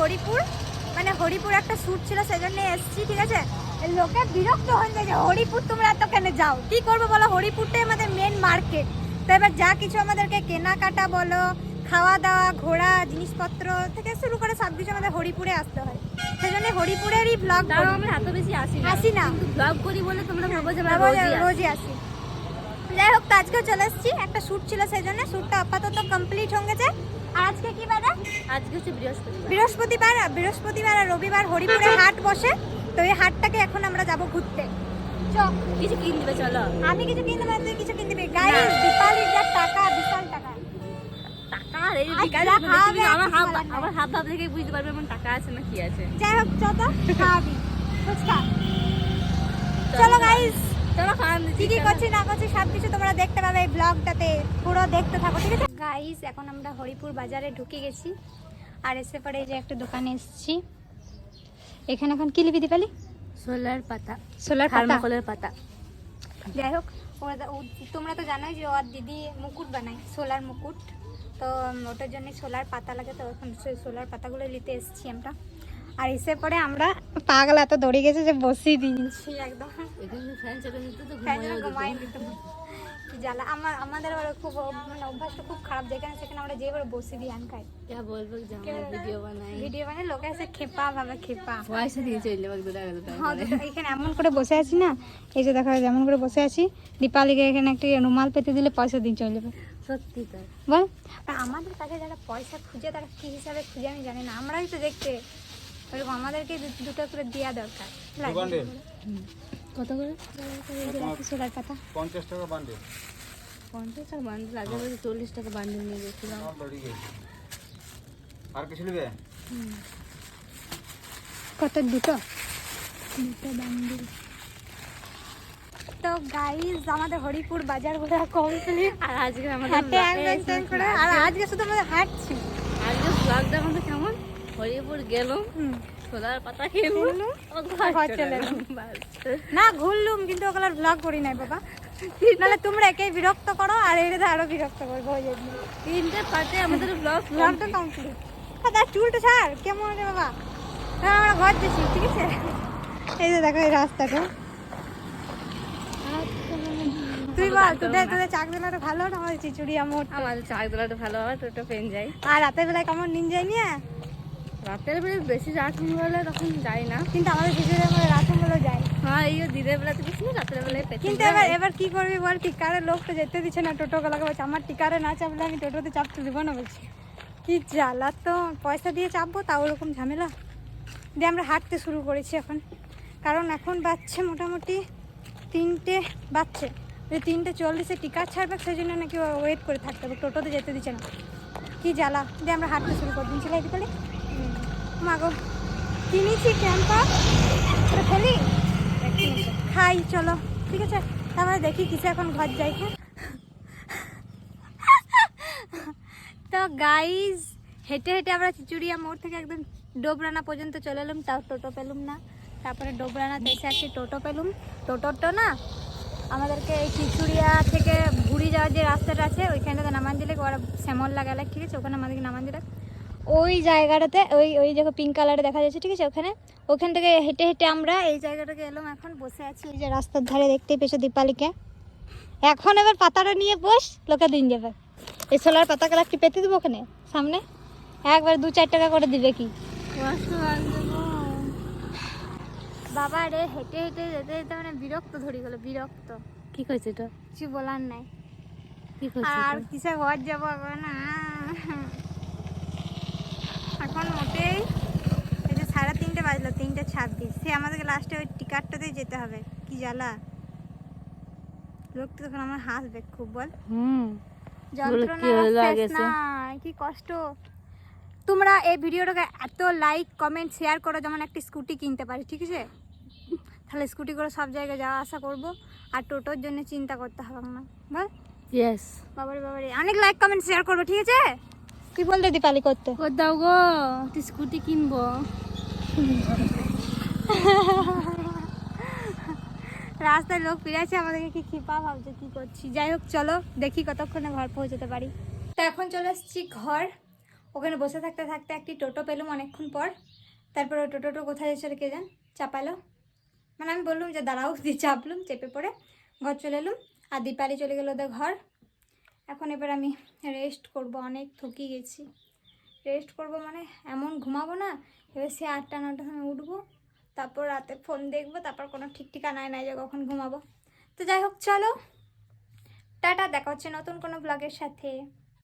হরিপুর, মানে হরিপুর একটা শ্যুট ছিল সেজন্য এসেছি, ঠিক আছে। লোকে বিরক্ত হয়ে যায় যে হরিপুর তোমরা এত কেন যাও, কি করবো বলো, হরিপুরটাই আমাদের মেন মার্কেট। তো এবার যা কিছু আমাদেরকে কেনাকাটা বলো, খাওয়া দাওয়া, ঘোরা, জিনিসপত্র থেকে শুরু করে সব কিছু আমাদের হরিপুরে আসতে হয়, সেজন্য হরিপুরেরই ব্লগ। আমরা এত বেশি আসি না, কিন্তু ব্লগ করি বলে তোমরা ভাবো যে আমরা রোজই আসি। যাই হোক, তো আজকেও চলে এসেছি, একটা শ্যুট ছিল সেই জন্য। শ্যুটটা আপাতত কমপ্লিট হয়ে গেছে। আর আজকে কি বার? আজকে হচ্ছে বৃহস্পতিবার আর রবিবার হরিপুরে হাট বসে। তো এই হাটটাকে এখন আমরা যাব ঘুরতে। কিছু কিনে দিবে, চলো। আমি কিছু কিনতে পারি, তুই কিছু কিনতে পারি। গাইস, দীপালির যা টাকা, বিশাল টাকা। আমার হাব ভাব দেখে বুঝতে পারবে আমার টাকা আছে না কি আছে। যাই হোক, চলো খাবি ফুচকা। চলো গাইস, চলো খান, কি করছি না করছি সবকিছু তোমরা দেখতে পাবে এই ব্লগটাতে, পুরো দেখতে থাকো, ঠিক আছে গাইস। এখন আমরা হরিপুর বাজারে ঢুকে গেছি, আর এসে পরে এই যে একটা দোকানে এসেছি। এখানে এখন কি লিবি দীপালি? সোলার পাতা। যাই হোক, তোমরা তো জানোই যে ওর দিদি মুকুট বানায়, সোলার মুকুট। তো ওটার জন্য সোলার পাতা লাগে, তো এখন সেই সোলার পাতাগুলো নিতে এসেছি আমরা। আর এসে পরে আমরা পাগলা এত দৌড়ে গেছে যে বসিয়ে দিয়েছি একদম, ঘুমাই দিত। কি জ্বালা, আমাদের খুব মানে অভ্যাসটা খুব খারাপ, যেখানে সেখানে আমরা যেভাবে বসে দিই আন খাই। ভিডিও বানাই লোকে এসে খেপা ভাবে, খেপা পয়সা দিয়ে চলে এখানে এমন করে বসে আছি না, এই যে দেখো যেমন করে বসে আছি, দীপালিকে এখানে একটি রুমাল পেতে দিলে পয়সা দিয়ে চলে যাবে। সত্যি তো বল, আর আমাদের কাছে যারা পয়সা খুঁজে তারা কি হিসাবে খুঁজে আমি জানি না, আমরাই তো দেখতে ওরকম, আমাদেরকে দুটো করে দেওয়া দরকার। কত করে? সোলার পাতা 50 টাকা বান্ডিল। 50 টাকা বান্ডিল, আগে বলে 40 টাকা বান্ডিল নিয়ে গেছিলাম। আর কিছু নেবে? কত? দুটো বান্ডিল। তো গাইস, আমাদের হরিপুর বাজার ঘোরা কমপ্লিট। আর আজকে আমাদের আর আজকে শুধু আমাদের হাঁটছি। আজকে ব্লগটা আমাদের কেমন, হরিপুর গেলাম, সোলার পাতা খেলাম, ঘর চলে এলাম। না ঘুরলুম, কিন্তু ওগুলোর ব্লগ করি নাই বাবা, নাহলে তোমরা একেই বিরক্ত করো আর এরা আরো বিরক্ত করবো। ওই জন্য 3টে পার্টে আমাদের ব্লগটা কমপ্লিট। তার চুলটা ছাড়, কেমন রে বাবা। আমরা ঘর যাচ্ছি, ঠিক আছে। এই যে দেখো এই রাস্তাটা, তুই বল তোদের চাকদোলাটা ভালো না আমাদের চিচুড়িয়া মোড়? আমাদের চাকদোলাটা ভালো হয়, টোটো পেন যাই। আর রাতের বেলায় কেমন নিন যাই নিয়ে? রাতের বেলা বেশি রাত হলে তখন যাই না, কিন্তু আমাদের চিচুড়িয়া মোড়ে রাতের বেলা যাই। হ্যাঁ, এই দিনের বেলাতে বেশি না, রাতের বেলায়। কিন্তু এবার কি করবি বল, টিকারে লোক তো যেতে দিচ্ছে না, টোটো গুলাকে বলছে আমার টিকারে না চাপলে আমি টোটোতে চাপতে দিব না, বলছি কি জ্বালা। তো পয়সা দিয়ে চাপবো, তাও ওরকম ঝামেলা দিয়ে আমরা হাঁটতে শুরু করেছি এখন। কারণ এখন বাজছে মোটামুটি 3টে বাজছে, ওই 3:40 টিকার ছাড়বে, সেই জন্য নাকি ওয়েট করে থাকতে হবে, টোটোতে যেতে দিচ্ছে না। কি জ্বালা দিয়ে আমরা হাঁটতে শুরু করে দিচ্ছি। লাইট বলে মাগো কিনেছি ক্যাম্পা, ফেলি খাই, চলো ঠিক আছে। তারপরে দেখি কিসে এখন ঘর যাই। হ্যাঁ, তো গাইজ হেঁটে হেঁটে আমরা চিচুড়িয়া মোড় থেকে একদম ডোবরানা পর্যন্ত চলে এলাম, তাও টোটো পেলুম না। তারপরে ডোবরানাতে এসে একটি টোটো পেলুম। টোটোটা না আমাদেরকে এই চিচুড়িয়া থেকে ঘুরি যাওয়ার যে রাস্তাটা আছে ওইখানটাতে নামান দিলে, ওরা শ্যামল লাগালে, ঠিক আছে, ওখানে আমাদেরকে নামান দিলে ওই জায়গাটাতে, ওই দেখো পিঙ্ক কালারে দেখা যাচ্ছে, ঠিক আছে, ওখান থেকে হেঁটে হেঁটে আমরা এই জায়গাটাকে এলাম। এখন বসে আছি এই যে রাস্তার ধারে, দেখতেই পেয়েছো দীপালিকে। এখন এবার পাতাটা নিয়ে বস, লোকে দিন যাবে। এই সোলার পাতা কালা কি পেতে দেবো ওখানে সামনে, একবার 2-4 টাকা করে দিবে কি বাবা রে। হেঁটে হেঁটে যেতে যেতে মানে বিরক্ত ধরে গেল, বিরক্ত। কি কইছে এটা? কিছু বলার নাই। কি কইছে? আর কিসে ঘর যাবো এখন না, এখন মোটেই এই যে 3:30 বাজলো, 3:26। সে আমাদেরকে লাস্টে ওই টিকারটাতেই যেতে হবে। কি জ্বালা, লোক তো তখন আমার হাসবে খুব, বল। যন্ত্রণা কি কষ্ট। তোমরা এই ভিডিওটাকে এত লাইক কমেন্ট শেয়ার করো যেমন একটা স্কুটি কিনতে পারি, ঠিক আছে, তাহলে স্কুটি করে সব জায়গায় যাওয়া আসা করবো, আর টোটোর জন্য চিন্তা করতে হবে না, বল। ইয়েস বাবারে বাবারে, অনেক লাইক কমেন্ট শেয়ার করবো, ঠিক আছে। কি বলতে দীপালি করতে দাও গো, স্কুটি কিনবো। রাস্তায় লোক ফিরেছে, আমাদেরকে কি খিপা ভাবছে কি করছি। যাই হোক চলো দেখি কতক্ষণে ঘর পৌঁছতে পারি। তো এখন চলে এসেছি ঘর। ওখানে বসে থাকতে থাকতে একটি টোটো পেলুম অনেকক্ষণ পর। তারপর ওই টোটোটো কোথায় এসে কে যান চাপালো, মানে আমি বললাম যে দাঁড়াও, দিয়ে চাপলুম, চেপে পড়ে ঘর চলে এলুম। আর দীপালি চলে গেলো ওদের ঘর। এখন এবার আমি রেস্ট করব, অনেক থকি গেছি। রেস্ট করব মানে এমন ঘুমাবো না, এবার সে 8টা 9টার সময় উঠবো, তারপর রাতে ফোন দেখবো, তারপর কোনো ঠিক ঠিকানায় নাই যে কখন ঘুমাবো। তো যাই হোক, চলো টাটা, দেখা হচ্ছে নতুন কোনো ব্লগের সাথে।